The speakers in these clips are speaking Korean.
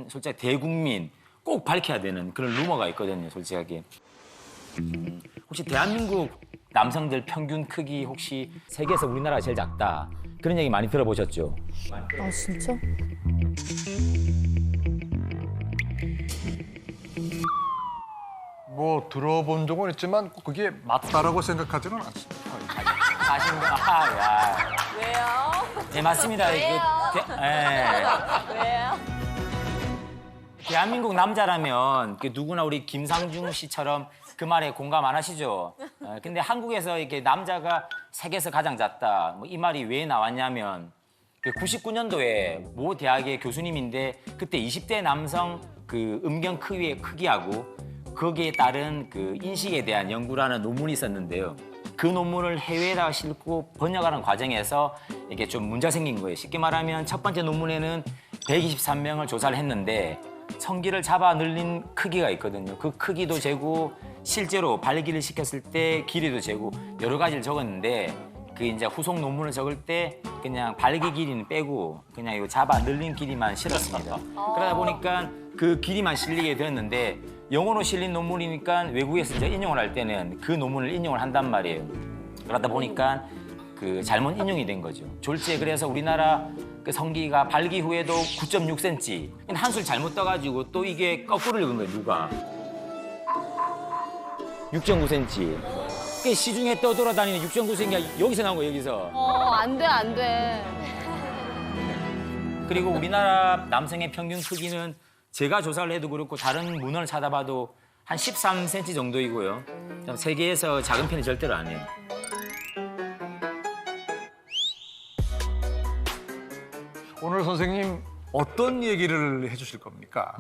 솔직히 대국민 꼭 밝혀야 되는 그런 루머가 있거든요, 솔직하게. 혹시 대한민국 남성들 평균 크기 혹시 세계에서 우리나라가 제일 작다 그런 얘기 많이 들어보셨죠? 아 진짜? 뭐 들어본 적은 있지만 그게 맞다라고 생각하지는 않습니다. 자신감. 야. 왜요? 네 맞습니다. 왜요? 왜요? 대한민국 남자라면 누구나 우리 김상중 씨처럼 그 말에 공감 안 하시죠? 근데 한국에서 이렇게 남자가 세계에서 가장 작다. 뭐 이 말이 왜 나왔냐면 99년도에 모 대학의 교수님인데 그때 20대 남성 그 음경 크기하고 거기에 따른 그 인식에 대한 연구라는 논문이 있었는데요. 그 논문을 해외에다가 싣고 번역하는 과정에서 이게 좀 문제가 생긴 거예요. 쉽게 말하면 첫 번째 논문에는 123명을 조사를 했는데 성기를 잡아 늘린 크기가 있거든요. 그 크기도 재고 실제로 발기를 시켰을 때 길이도 재고 여러 가지를 적었는데 그 이제 후속 논문을 적을 때 그냥 발기 길이는 빼고 그냥 이거 잡아 늘린 길이만 실었습니다. 그러다 보니까 그 길이만 실리게 되었는데 영어로 실린 논문이니까 외국에서 이제 인용을 할 때는 그 논문을 인용을 한단 말이에요. 그러다 보니까 그 잘못 인용이 된 거죠. 졸지에 그래서 우리나라 그 성기가 발기 후에도 9.6cm 한술 잘못 떠가지고 또 이게 거꾸로 읽은 거예요. 누가 6.9cm. 그 시중에 떠돌아다니는 6.9cm가 여기서 나온 거예요. 여기서. 안 돼, 안 돼. 그리고 우리나라 남성의 평균 크기는 제가 조사를 해도 그렇고 다른 문헌을 찾아봐도 한 13cm 정도이고요. 세계에서 작은 편이 절대로 아니에요. 오늘 선생님 어떤 얘기를 해주실 겁니까?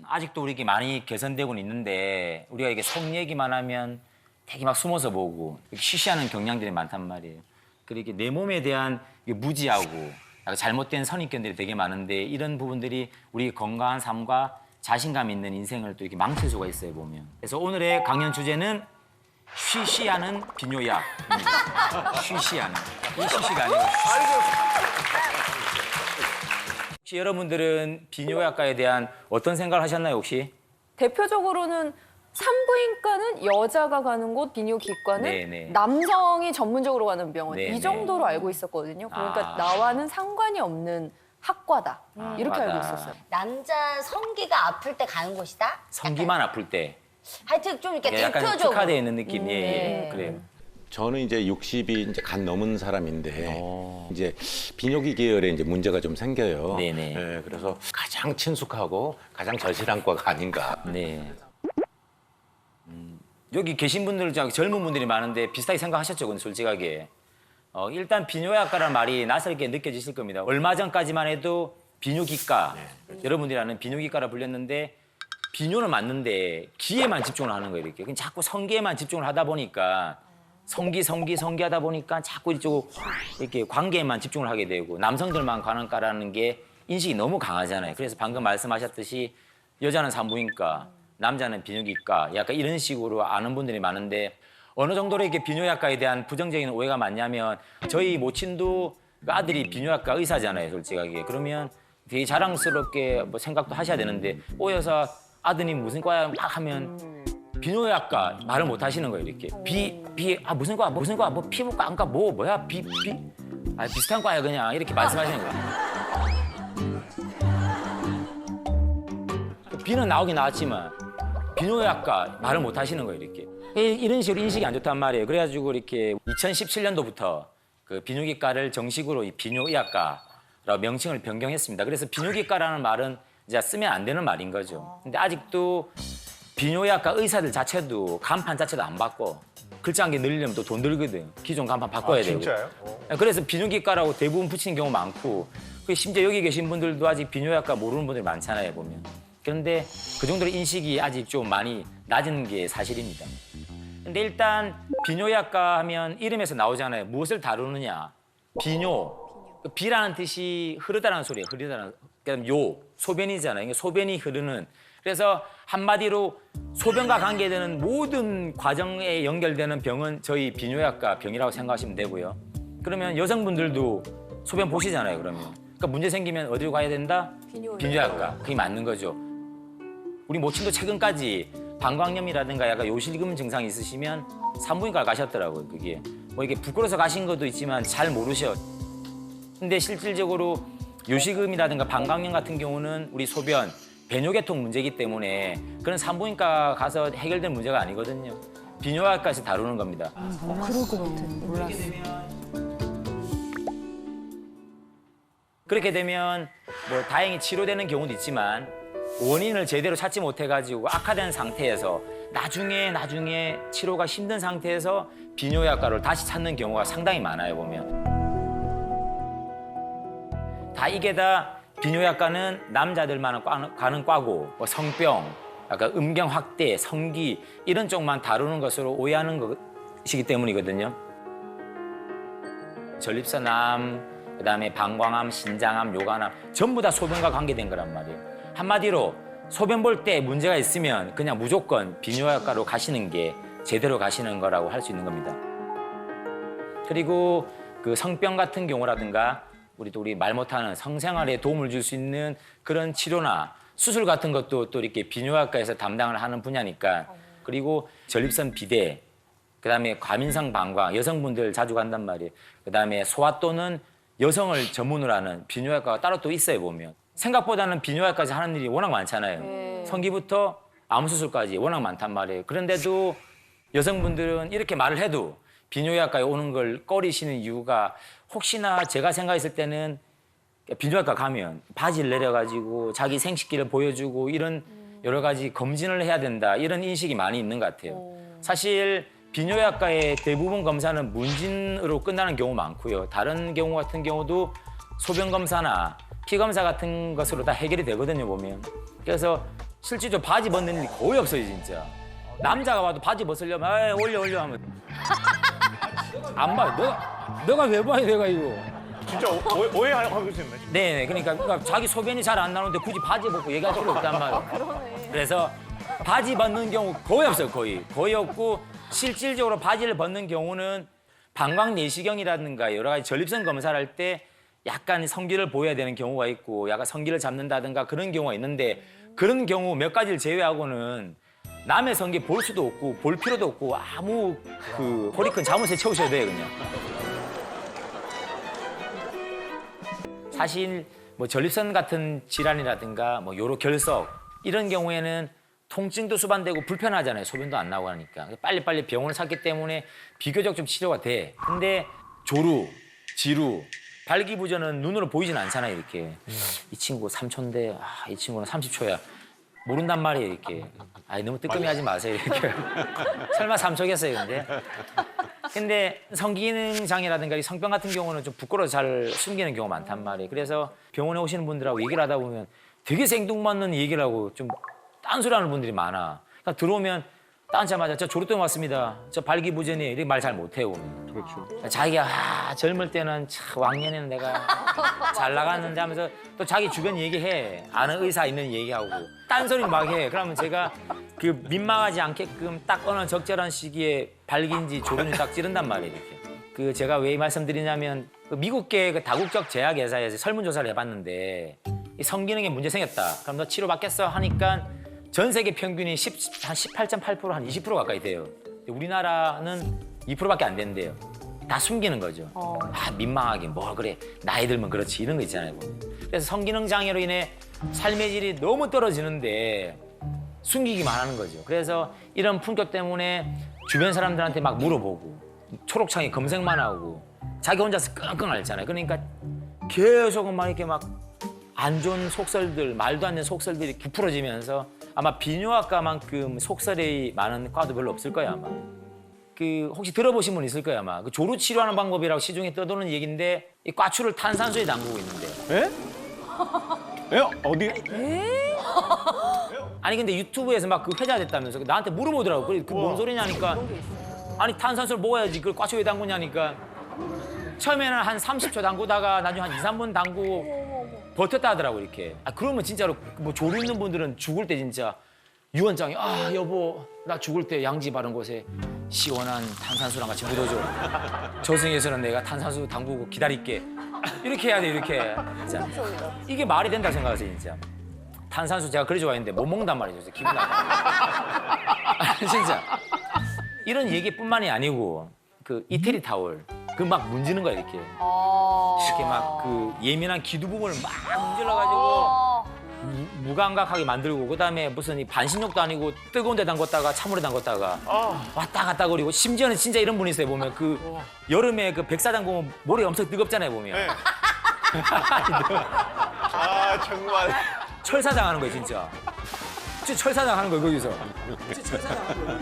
아직도 우리 이게 많이 개선되고는 있는데 우리가 이게 속 얘기만 하면 되게 막 숨어서 보고 쉬쉬하는 경향들이 많단 말이에요. 그리고 내 몸에 대한 무지하고 약간 잘못된 선입견들이 되게 많은데 이런 부분들이 우리 건강한 삶과 자신감 있는 인생을 또 이렇게 망칠 수가 있어요, 보면. 그래서 오늘의 강연 주제는 쉬쉬하는 비뇨약. 쉬쉬하는. 이 쉬쉬가 아니고. 혹시 여러분들은 비뇨약과에 대한 어떤 생각을 하셨나요, 혹시? 대표적으로는 산부인과는 여자가 가는 곳, 비뇨기과는 네네. 남성이 전문적으로 가는 병원. 네네. 이 정도로 알고 있었거든요. 그러니까 아. 나와는 상관이 없는 학과다. 이렇게 맞아. 알고 있었어요. 남자 성기가 아플 때 가는 곳이다? 성기만 아플 때. 하여튼 좀 이렇게 약간 대표적으로. 특화되어 있는 느낌. 예, 예. 네. 그래요. 저는 이제 60이 이제 간 넘은 사람인데 이제 비뇨기 계열에 이제 문제가 좀 생겨요. 네네. 예, 그래서 가장 친숙하고 가장 절실한 과가 아닌가. 네. 여기 계신 분들, 젊은 분들이 많은데 비슷하게 생각하셨죠, 근데 솔직하게. 일단 비뇨약과라는 말이 낯설게 느껴지실 겁니다. 얼마 전까지만 해도 비뇨기과, 여러분들이 아는 비뇨기과라 불렸는데 비뇨는 맞는데 기에만 집중을 하는 거예요, 이렇게. 그냥 자꾸 성기에만 집중을 하다 보니까 성기 하다 보니까 자꾸 이쪽 이렇게 관계에만 집중을 하게 되고 남성들만 가는 과라는 게 인식이 너무 강하잖아요. 그래서 방금 말씀하셨듯이 여자는 산부인과, 남자는 비뇨기과 약간 이런 식으로 아는 분들이 많은데 어느 정도로 이렇게 비뇨약과에 대한 부정적인 오해가 많냐면 저희 모친도 그 아들이 비뇨약과 의사잖아요, 솔직하게. 그러면 되게 자랑스럽게 뭐 생각도 하셔야 되는데 오여서 아드님 무슨 과야 막 하면 비뇨약과 말을 못 하시는 거예요, 이렇게. 무슨 과, 뭐 피부과, 안과, 뭐야, 비슷한 과야, 그냥. 이렇게 말씀하시는 거예요. 비는 나오긴 나왔지만, 비뇨약과 말을 못 하시는 거예요, 이렇게. 이런 식으로 인식이 안 좋단 말이에요. 그래가지고 이렇게 2017년도부터 그 비뇨기과를 정식으로 이 비뇨의학과라고 명칭을 변경했습니다. 그래서 비뇨기과라는 말은 이제 쓰면 안 되는 말인 거죠. 근데 아직도 비뇨약과 의사들 자체도 간판 자체도 안 바꿔. 글자 한 개 늘리려면 또 돈 들거든. 기존 간판 바꿔야 되고. 진짜요? 그래서 비뇨기과라고 대부분 붙이는 경우 많고 심지어 여기 계신 분들도 아직 비뇨약과 모르는 분들이 많잖아요, 보면. 그런데 그 정도로 인식이 아직 좀 많이 낮은 게 사실입니다. 근데 일단 비뇨약과 하면 이름에서 나오잖아요. 무엇을 다루느냐. 비뇨. 비라는 뜻이 흐르다라는 소리예요. 흐르다라는. 그다음 소변이잖아요. 이게 소변이 흐르는. 그래서 한마디로 소변과 관계되는 모든 과정에 연결되는 병은 저희 비뇨약과 병이라고 생각하시면 되고요. 그러면 여성분들도 소변 보시잖아요, 그러면. 그러니까 문제 생기면 어디로 가야 된다? 비뇨약과. 그게 맞는 거죠. 우리 모친도 최근까지 방광염이라든가 약간 요실금 증상이 있으시면 산부인과를 가셨더라고요. 그게 뭐 이게 부끄러워서 가신 것도 있지만 잘 모르셔. 근데 실질적으로 요실금이라든가 방광염 같은 경우는 우리 소변, 배뇨계통 문제이기 때문에 그런 산부인과 가서 해결될 문제가 아니거든요. 비뇨약과에서 다루는 겁니다. 그럴 것 같아. 몰랐어. 그렇게 되면 뭐 다행히 치료되는 경우도 있지만 원인을 제대로 찾지 못해가지고 악화된 상태에서 나중에 치료가 힘든 상태에서 비뇨약과를 다시 찾는 경우가 상당히 많아요, 보면. 이게 다 비뇨약과는 남자들만 가는 과고 뭐 성병, 약간 음경 확대, 성기 이런 쪽만 다루는 것으로 오해하는 것이기 때문이거든요. 전립선암, 그다음에 방광암, 신장암, 요관암 전부 다 소변과 관계된 거란 말이에요. 한마디로 소변 볼 때 문제가 있으면 그냥 무조건 비뇨약과로 가시는 게 제대로 가시는 거라고 할 수 있는 겁니다. 그리고 그 성병 같은 경우라든가 우리 말 못하는 성생활에 도움을 줄 수 있는 그런 치료나 수술 같은 것도 또 이렇게 비뇨약과에서 담당을 하는 분야니까. 그리고 전립선 비대, 그다음에 과민성 방광 여성분들 자주 간단 말이에요. 그다음에 소아 또는 여성을 전문으로 하는 비뇨약과가 따로 또 있어요, 보면. 생각보다는 비뇨약까지 하는 일이 워낙 많잖아요. 성기부터 암 수술까지 워낙 많단 말이에요. 그런데도 여성분들은 이렇게 말을 해도 비뇨약과에 오는 걸 꺼리시는 이유가 혹시나 제가 생각했을 때는 비뇨약과 가면 바지를 내려가지고 자기 생식기를 보여주고 이런 여러 가지 검진을 해야 된다 이런 인식이 많이 있는 것 같아요. 사실 비뇨약과의 대부분 검사는 문진으로 끝나는 경우 많고요. 다른 경우 같은 경우도 소변 검사나 피 검사 같은 것으로 다 해결이 되거든요, 보면. 그래서 실질적으로 바지 벗는 일이 거의 없어요, 진짜. 남자가 와도 바지 벗으려면 올려 하면 안 봐요. 너가 왜 봐야 내가 이거. 진짜 오해하고 있었네. 네, 그러니까 자기 소변이 잘 안 나오는데 굳이 바지 벗고 얘기할 필요 없단 말이에요. 그래서 바지 벗는 경우 거의 없어요, 거의 없고 실질적으로 바지를 벗는 경우는 방광 내시경이라든가 여러 가지 전립선 검사를 할 때 약간 성기를 보여야 되는 경우가 있고 약간 성기를 잡는다든가 그런 경우가 있는데 그런 경우 몇 가지를 제외하고는 남의 성기 볼 수도 없고 볼 필요도 없고 아무 그 허리 큰 잠옷에 채우셔도 돼요, 그냥. 사실 뭐 전립선 같은 질환이라든가 뭐 요로 결석 이런 경우에는 통증도 수반되고 불편하잖아요. 소변도 안 나오고 하니까. 빨리빨리 병원을 찾기 때문에 비교적 좀 치료가 돼. 근데 조루, 지루, 발기부전은 눈으로 보이진 않잖아요, 이렇게. 이 친구 3초인데 이 친구는 30초야. 모른단 말이에요, 이렇게. 너무 뜨끔해하지 마세요, 이렇게. 설마 3초겠어요, 근데 성기능 장애라든가 이 성병 같은 경우는 좀 부끄러워서 잘 숨기는 경우가 많단 말이에요. 그래서 병원에 오시는 분들하고 얘기를 하다 보면 되게 생뚱맞는 얘기를 하고 좀 딴소리하는 분들이 많아. 그러니까 들어오면 딴자마자 저 조루병 왔습니다. 저 발기부전이에요. 이렇게 말 잘 못해요. 그렇죠. 자기가 젊을 때는 참 왕년에는 내가 잘 나갔는데 하면서 또 자기 주변 얘기해. 아는 의사 있는 얘기하고 딴소리 막 해. 그러면 제가 그 민망하지 않게끔 딱 어느 적절한 시기에 발기인지 조른지 딱 찌른단 말이에요. 이렇게. 그 제가 왜 이 말씀드리냐면 그 미국계 그 다국적 제약회사에서 설문조사를 해봤는데 이 성기능에 문제 생겼다. 그럼 너 치료받겠어? 하니까 전 세계 평균이 한 18.8% 한 20% 가까이 돼요. 우리나라는 2%밖에 안 된대요. 다 숨기는 거죠. 민망하게 뭐 그래 나이 들면 그렇지 이런 거 있잖아요. 그래서 성기능 장애로 인해 삶의 질이 너무 떨어지는데 숨기기만 하는 거죠. 그래서 이런 품격 때문에 주변 사람들한테 막 물어보고 초록창에 검색만 하고 자기 혼자서 끙끙 앓잖아요. 그러니까 계속 막 이렇게 막 안 좋은 속설들, 말도 안 되는 속설들이 부풀어지면서 아마 비뇨학과만큼 속설이 많은 과도 별로 없을 거예요, 아마. 그 혹시 들어보신 분 있을 거예요, 아마. 그 조루 치료하는 방법이라고 시중에 떠도는 얘기인데 이 과추를 탄산수에 담그고 있는데. 에? 어디? 아니 근데 유튜브에서 막 그 회자됐다면서 나한테 물어보더라고. 그래 그 뭔 소리냐니까. 아니 탄산수를 먹어야지 그걸 과추에 담그냐니까. 처음에는 한 30초 담그다가 나중에 한 2, 3분 담그고 버텼다 하더라고 이렇게. 그러면 진짜로 뭐 조루 있는 분들은 죽을 때 진짜 유언장에 여보 나 죽을 때 양지 바른 곳에 시원한 탄산수랑 같이 묻어줘. 저승에서는 내가 탄산수 담그고 기다릴게. 이렇게 해야 돼 이렇게. 진짜. 이게 말이 된다 생각하세요 진짜. 탄산수 제가 그리 좋아했는데 못 먹는단 말이죠. 진짜 기분 나빠. 진짜. 이런 얘기뿐만이 아니고 그 이태리 타월 그 막 문지는 거야 이렇게. 이렇게 막 그 예민한 기두 부분을 막 문질러가지고 무감각하게 만들고 그다음에 무슨 이 반신욕도 아니고 뜨거운 데 담궜다가 찬물에 담궜다가 왔다 갔다 거리고 심지어는 진짜 이런 분이 있어요 보면 그 여름에 그 백사장 보면 머리 엄청 뜨겁잖아요 보면. 네. 아 정말. 철사장 하는 거예요 진짜. 진짜 철사장 하는 거예요 거기서. 진짜 철사장 하는 거예요.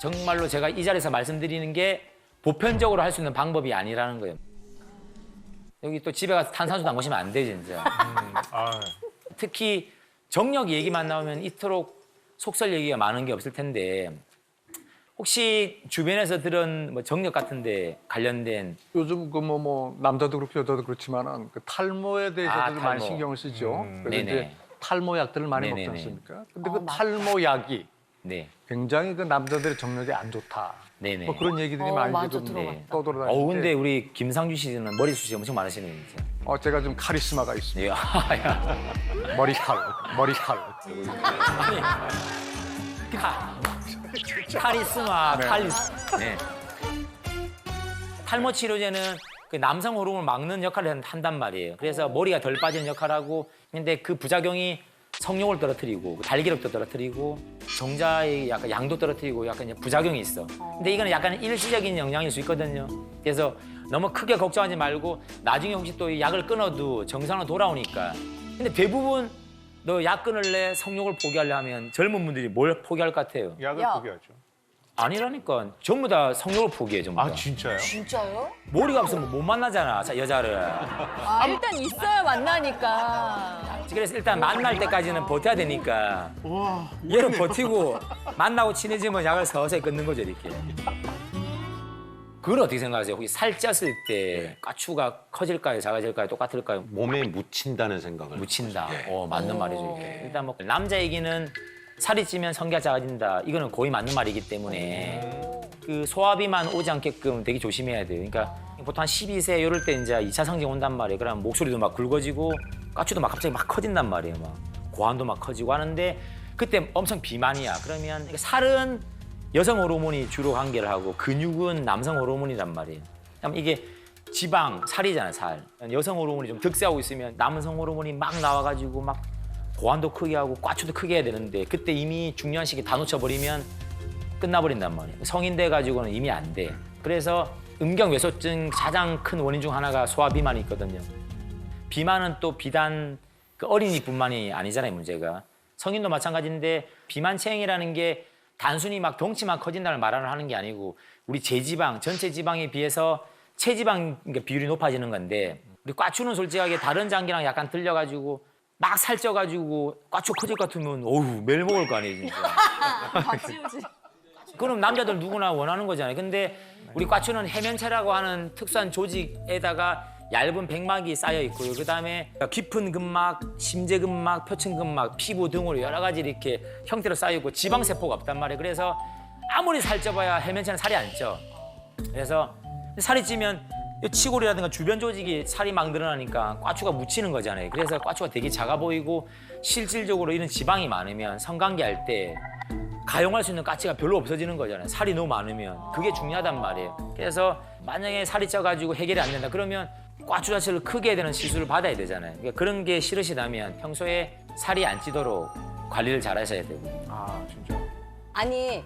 정말로 제가 이 자리에서 말씀드리는 게 보편적으로 할 수 있는 방법이 아니라는 거예요. 여기 또 집에 가서 탄산수 담그시면 안 돼 진짜. 특히 정력 얘기만 나오면 이토록 속설 얘기가 많은 게 없을 텐데 혹시 주변에서 들은 뭐 정력 같은데 관련된 요즘 그 뭐 남자도 그렇고 여자도 그렇지만은 그 탈모에 대해서도 아, 좀 많이 탈모. 신경을 쓰죠. 그래서 네네. 이제 탈모 약들을 많이 네네네. 먹지 않습니까? 근데 그 탈모 약이 네. 굉장히 그 남자들의 정력에 안 좋다. 네네. 뭐 그런 얘기들이 많이 맞아, 지금 들어봤다. 떠돌아다니는데 근데 우리 김상준 씨는 머리숱이 엄청 많으시네요 진짜. 제가 좀 카리스마가 있습니다. 네. 아, 야. 머리칼. 아니, 카리스마, 네. 네. 탈모 치료제는 그 남성 호르몬을 막는 역할을 한단 말이에요. 그래서 머리가 덜 빠지는 역할하고 근데 그 부작용이 성욕을 떨어뜨리고 발기력도 떨어뜨리고 정자의 약간 양도 떨어뜨리고 약간 부작용이 있어. 근데 이거는 약간 일시적인 영향일 수 있거든요. 그래서 너무 크게 걱정하지 말고 나중에 혹시 또 이 약을 끊어도 정상으로 돌아오니까. 근데 대부분 너 약 끊을래 성욕을 포기하려 하면 젊은 분들이 뭘 포기할 것 같아요? 약을 야. 포기하죠. 아니라니까 전부 다 성욕을 포기해 전부 다. 아 진짜요? 진짜요? 머리가 없으면 못 만나잖아 여자를. 아, 일단 있어야 만나니까. 그래서 일단 만날 때까지는 버텨야 되니까 얘는 버티고 만나고 친해지면 약을 서서히 끊는 거죠 이렇게. 그걸 어떻게 생각하세요? 혹시 살쪘을 때 까추가 커질까요? 작아질까요? 똑같을까요? 몸에 묻힌다는 생각을. 묻힌다. 맞는 말이죠 이게. 일단 뭐 남자 얘기는 살이 찌면 성기가 작아진다. 이거는 거의 맞는 말이기 때문에 그 소화비만 오지 않게끔 되게 조심해야 돼요. 그러니까 보통 한 12세 이럴 때 이제 2차 성징 온단 말이에요. 그럼 목소리도 막 굵어지고 까추도 막 갑자기 막 커진단 말이에요. 막 고환도 막 커지고 하는데 그때 엄청 비만이야. 그러면 살은 여성 호르몬이 주로 관계를 하고 근육은 남성 호르몬이란 말이에요. 그럼 이게 지방, 살이잖아요, 살. 여성 호르몬이 좀 득세하고 있으면 남성 호르몬이 막 나와가지고 막 고환도 크게 하고 꽈추도 크게 해야 되는데 그때 이미 중요한 시기 다 놓쳐버리면 끝나버린단 말이에요. 성인 돼가지고는 이미 안 돼. 그래서 음경외소증 가장 큰 원인 중 하나가 소화비만이 있거든요. 비만은 또 비단 그 어린이뿐만이 아니잖아요, 문제가. 성인도 마찬가지인데 비만 체형이라는 게 단순히 막 덩치만 커진다는 말을 하는 게 아니고 우리 제지방, 전체 지방에 비해서 체지방 비율이 높아지는 건데 우리 꽈추는 솔직하게 다른 장기랑 약간 들려가지고 막 살쪄가지고 꽈추 커질 것 같으면 어휴 매일 먹을 거 아니에요 진짜. 박지우지. 그럼 남자들 누구나 원하는 거잖아요. 근데 우리 꽈추는 해면체라고 하는 특수한 조직에다가 얇은 백막이 쌓여 있고요. 그다음에 깊은 근막, 심재근막, 표층근막, 피부 등으로 여러 가지 이렇게 형태로 쌓여 있고 지방 세포가 없단 말이에요. 그래서 아무리 살쪄봐야 해면체는 살이 안 쪄. 그래서 살이 찌면 이 치골이라든가 주변 조직이 살이 막 늘어나니까 꽈추가 묻히는 거잖아요. 그래서 꽈추가 되게 작아 보이고 실질적으로 이런 지방이 많으면 성관계할 때 가용할 수 있는 가치가 별로 없어지는 거잖아요. 살이 너무 많으면. 그게 중요하단 말이에요. 그래서 만약에 살이 쪄가지고 해결이 안 된다 그러면 꽈추 자체를 크게 해야 되는 시술을 받아야 되잖아요. 그러니까 그런 게 싫으시다면 평소에 살이 안 찌도록 관리를 잘 하셔야 되고. 아 진짜. 아니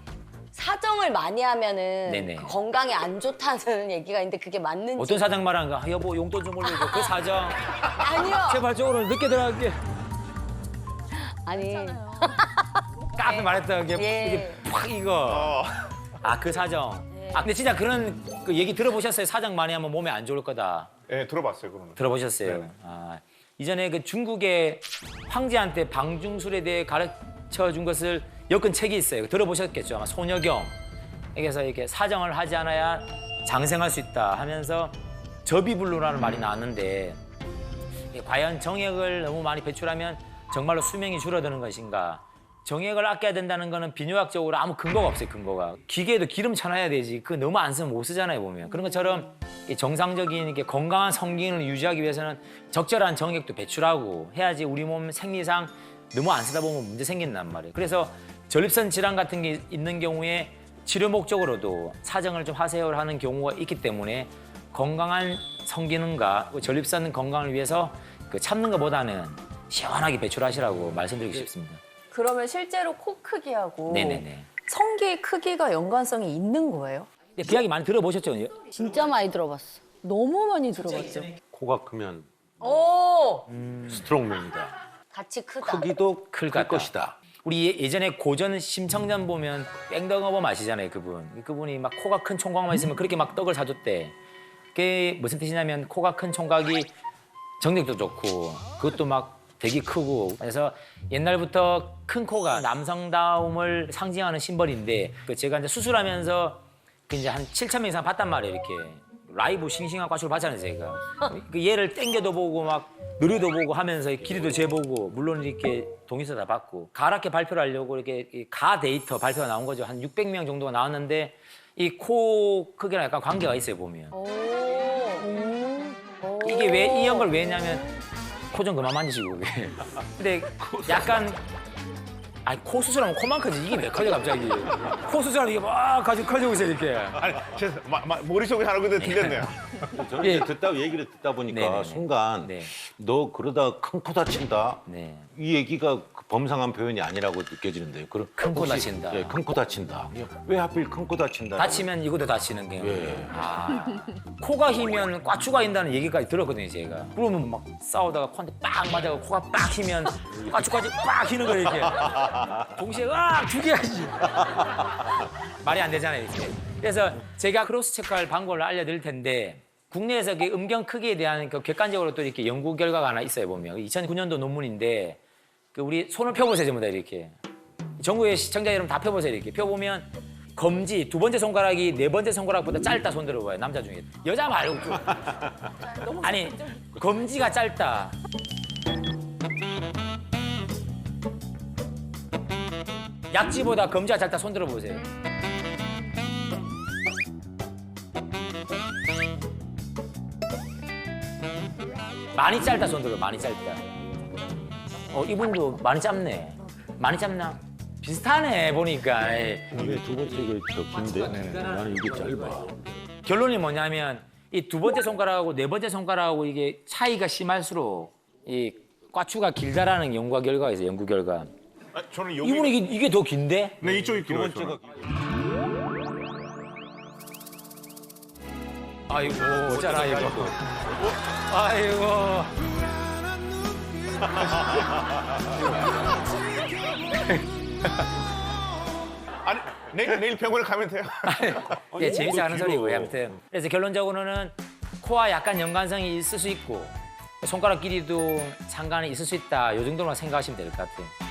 사정을 많이 하면은 네네. 그 건강에 안 좋다는 얘기가 있는데 그게 맞는지. 어떤 사장 말하는 거 여보 용돈 좀 올려줘. 그 사정 아니요. 제발 저 오늘 늦게 들어갈게. 아니 앞에 말했던 게 예. 이게 팍 이거. 아 그 사정. 아 근데 진짜 그런 그 얘기 들어보셨어요? 사정 많이 하면 몸에 안 좋을 거다. 네 들어봤어요 그러면. 들어보셨어요? 네네. 아, 이전에 그 중국의 황제한테 방중술에 대해 가르쳐 준 것을 엮은 책이 있어요. 들어보셨겠죠? 아마 소녀경. 그래서 이렇게 사정을 하지 않아야 장생할 수 있다 하면서 저비불로라는 말이 나왔는데 과연 정액을 너무 많이 배출하면 정말로 수명이 줄어드는 것인가? 정액을 아껴야 된다는 거는 비뇨학적으로 아무 근거가 없어요, 근거가. 기계에도 기름 쳐놔야 되지. 그거 너무 안 쓰면 못 쓰잖아요, 보면. 그런 것처럼 이 정상적인 이렇게 건강한 성기능을 유지하기 위해서는 적절한 정액도 배출하고 해야지 우리 몸 생리상 너무 안 쓰다 보면 문제 생긴단 말이에요. 그래서 전립선 질환 같은 게 있는 경우에 치료 목적으로도 사정을 좀 하세요 하는 경우가 있기 때문에 건강한 성기능과 전립선 건강을 위해서 그 참는 것보다는 시원하게 배출하시라고 말씀드리고 싶습니다. 그러면 실제로 코 크기하고 네네네. 성기 크기가 연관성이 있는 거예요? 근데 그 이야기 많이 들어보셨죠? 진짜 많이 들어봤어. 너무 많이 들어봤죠. 코가 크면 오! 스트롱맨이다. 같이 크다. 크기도 클 클 것이다. 우리 예전에 고전 심청전 보면 뺑덕어범 아시잖아요, 그분. 그분이 막 코가 큰 총각만 있으면 그렇게 막 떡을 사줬대. 그게 무슨 뜻이냐면 코가 큰 총각이 정력도 좋고 그것도 막 되게 크고 그래서 옛날부터 큰 코가 남성다움을 상징하는 심벌인데 그 제가 이제 수술하면서 그 이제 한 7,000명 이상 봤단 말이에요, 이렇게. 라이브 싱싱한 과출을 봤잖아요, 제가. 그 얘를 땡겨도 보고 막 느려도 보고 하면서 길이도 재보고 물론 이렇게 동의서 다 받고 가랗게 발표를 하려고 이렇게 이 가 데이터 발표가 나온 거죠. 한 600명 정도가 나왔는데 이 코 크기랑 약간 관계가 있어요, 보면. 이게 왜 이런 걸 왜 했냐면 코 좀 그만 만지시고 그게. 근데 약간 아니 코 수술하면 코만 크지 이게 왜 커져 갑자기. 코 수술하면 이게 막 커지고 있어요, 이렇게. 아니, 머릿속에 하나 근데 들렸네요. 저는 예. 이제 얘기를 듣다 보니까 네네네. 순간 네. 너 그러다 큰 코 다친다. 네. 이 얘기가 그 범상한 표현이 아니라고 느껴지는데요. 큰코 다친다. 예, 큰 코 다친다. 왜 하필 큰 코 다친다? 다치면 이것도 다치는 게. 예. 아, 코가 휘면 꽈추가 인다는 얘기까지 들었거든요, 제가. 그러면 막 싸우다가 코한테 빡 맞아서 코가 빡 휘면 꽈추까지 빡 휘는 거예요, 이렇게. 동시에 으악 죽여야지. 말이 안 되잖아요, 이렇게. 그래서 제가 크로스 체크할 방법을 알려드릴 텐데 국내에서 그 음경 크기에 대한 그 객관적으로 또 이렇게 연구 결과가 하나 있어요, 보면. 2009년도 논문인데 그 우리 손을 펴보세요, 전부 다 이렇게. 전국의 시청자 여러분 다 펴보세요, 이렇게. 펴보면 검지 두 번째 손가락이 네 번째 손가락보다 짧다 손 들어봐요, 남자 중에. 여자 말고 좀. 아니 검지가 짧다. 약지보다 검지가 짧다 손 들어보세요. 많이 짧다 손 들어, 많이 짧다. 이분도 많이 짧네. 많이 짧나? 비슷하네 보니까. 왜두 번째가 더 긴데? 나는 이게 짧아. 결론이 뭐냐면 이 두 번째 손가락하고 네 번째 손가락하고 이게 차이가 심할수록 이 꽈추가 길다라는 연구 결과가 있어요. 연구 결과. 아, 저는 여기 이분은 이게 더 긴데? 네, 이쪽이 두 길어요. 번째가 아이고 어쩌나 이거. 아이고. 아니, 내일 병원에 가면 돼요. 예, 재밌어 하는 소리고요. 아무튼 그래서 결론적으로는 코와 약간 연관성이 있을 수 있고 손가락 길이도 상관이 있을 수 있다. 이 정도만 생각하시면 될 것 같아요.